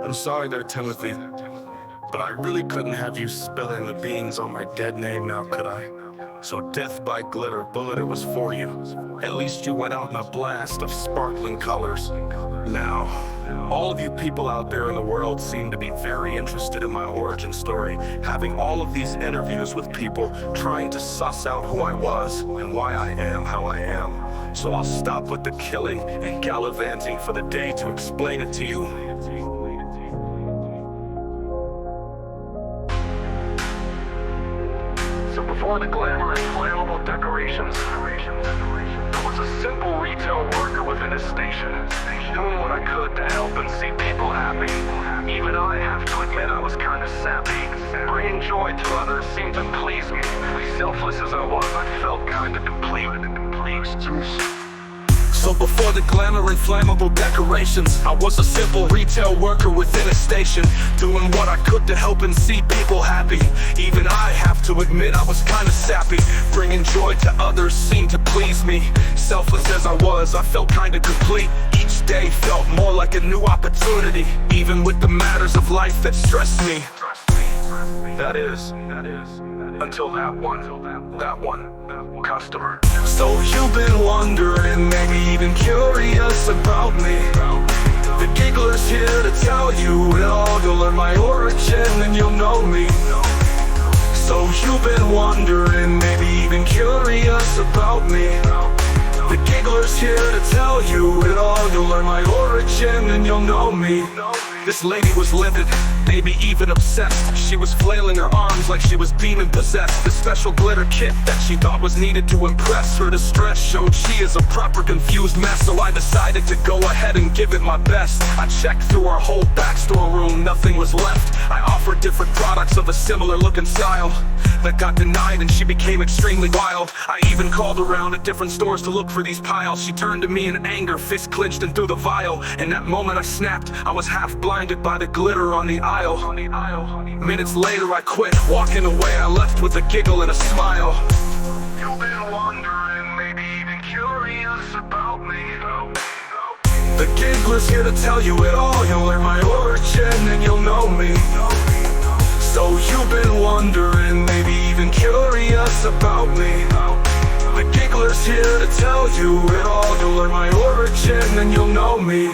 I'm sorry there, Timothy, but I really couldn't have you spilling the beans on my dead name now, could I? So death by glitter, bullet, it was for you. At least you went out in a blast of sparkling colors. Now, all of you people out there in the world seem to be very interested in my origin story, having all of these interviews with people trying to suss out who I was and why I am how I am. So I'll stop with the killing and gallivanting for the day to explain it to you. So before the glamour and flammable decorations, I was a simple retail worker within a station, doing what I could to help and see people happy. Even I have to admit I was kinda sappy. Bringing joy to others seemed to please me. Selfless as I was, I felt kinda complete. So before the glamour and flammable decorations, I was a simple retail worker within a station, doing what I could to help and see people happy. Even I have to admit I was kinda sappy. Bringing joy to others seemed to please me. Selfless as I was, I felt kinda complete. Each day felt more like a new opportunity, even with the matters of life that stressed me. That is, until that one customer. So you've been wondering, maybe even curious about me. The Giggler's here to tell you it all. You'll learn my origin and you'll know me. So you've been wondering, maybe even curious about me. The Giggler's here to tell you it all. You'll learn my origin and you'll know me. This lady was livid, maybe even obsessed. She was flailing her arms like she was demon possessed. The special glitter kit that she thought was needed to impress. Her distress showed she is a proper confused mess. So I decided to go ahead and give it my best. I checked through our whole backstore room, nothing was left. I offered different products of a similar looking style that got denied, and she became extremely wild. I even called around at different stores to look for these piles. She turned to me in anger, fist clenched and threw the vial. In that moment I snapped, I was half blinded by the glitter on the aisle. Minutes later I quit, walking away I left with a giggle and a smile. You've been wondering, maybe even curious about me. The Giggler's here to tell you it all. You'll learn my origin and you'll know me. So you've been wondering, maybe even curious about me. The Giggler's here to tell you it all. You'll learn my origin and you'll know me.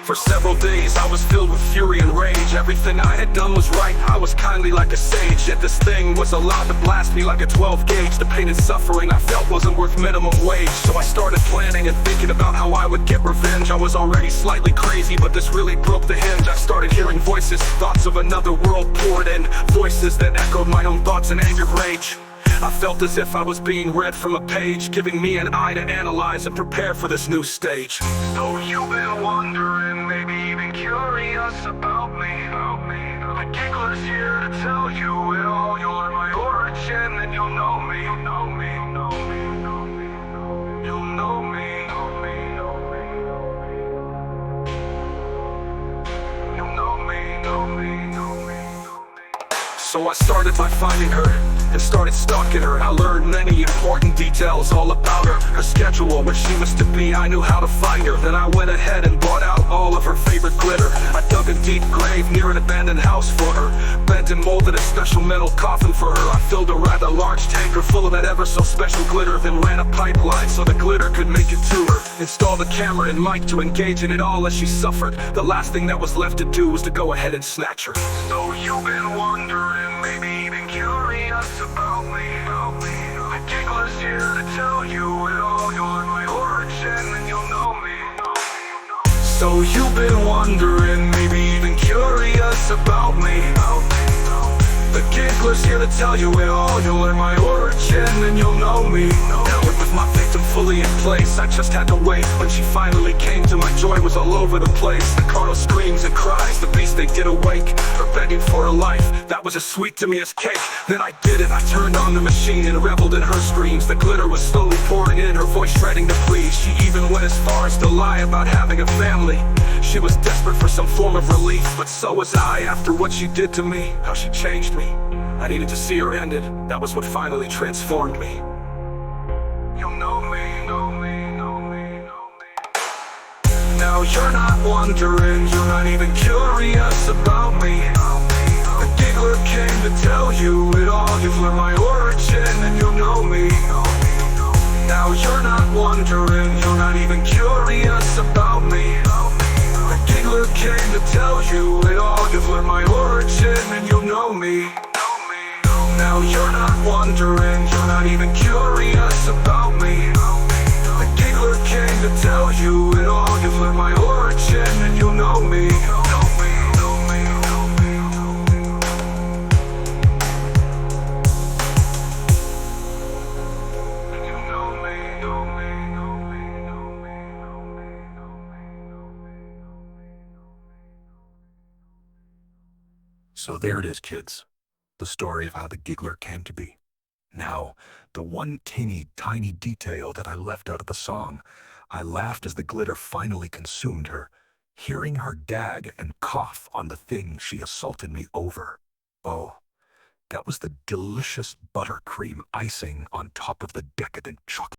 For several days I was filled with fury and rage. Everything I had done was right, I was kindly like a sage. Yet this thing was allowed to blast me like a 12 gauge. The pain and suffering I felt wasn't worth minimum wage. So I started planning and thinking about how I would get revenge. I was already slightly crazy, but this really broke the hinge. I started hearing voices, thoughts of another world poured in. Voices that echoed my own thoughts and angered rage. I felt as if I was being read from a page, giving me an eye to analyze and prepare for this new stage. So you've been wondering, maybe even curious about me. The Giggler's here to tell you it all. You'll learn my origin and you'll know me. You'll know me. You'll know me. So I started by finding her and started stalking her. I learned many important details all about her. Her schedule, where she was to be, I knew how to find her. Then I went ahead and bought out all of her favorite glitter. I dug a deep grave near an abandoned house for her. Bent and molded a special metal coffin for her. I filled a rather large tanker full of that ever so special glitter. Then ran a pipeline so the glitter could make it to her. Installed a camera and mic to engage in it all as she suffered. The last thing that was left to do was to go ahead and snatch her. So you've been wondering, maybe even curious about me. The Giggler's here to tell you it all. You'll learn my origin and you'll know me. So you've been wondering, maybe even curious about me. The Giggler's here to tell you it all. You'll learn my origin and you'll know me. Now with my victim fully in place, I just had to wait. When she finally came to, my joy was all over the place. The carnal screams and cries, the beast they did awake. Her begging for her life, that was as sweet to me as cake. Then I did it, I turned on the machine and reveled in her screams. The glitter was slowly pouring in, her voice shredding to please. She even went as far as to lie about having a family. She was desperate for some form of relief, but so was I after what she did to me. How she changed me, I needed to see her ended. That was what finally transformed me. You'll know me, know me, know me, know me. Now you're not wondering, you're not even curious me. The Giggler came to tell you it all. You've learned my origin and you'll know me. Now you're not wondering, you're not even curious about me. The Giggler came to tell you it all. You've learned my origin and you'll know me. Now you're not wondering, you're not even curious about me. The Giggler came to tell you it all. You've learned my origin and you'll know me. So there it is, kids. The story of how the Giggler came to be. Now, the one teeny tiny detail that I left out of the song, I laughed as the glitter finally consumed her, hearing her gag and cough on the thing she assaulted me over. Oh, that was the delicious buttercream icing on top of the decadent chocolate.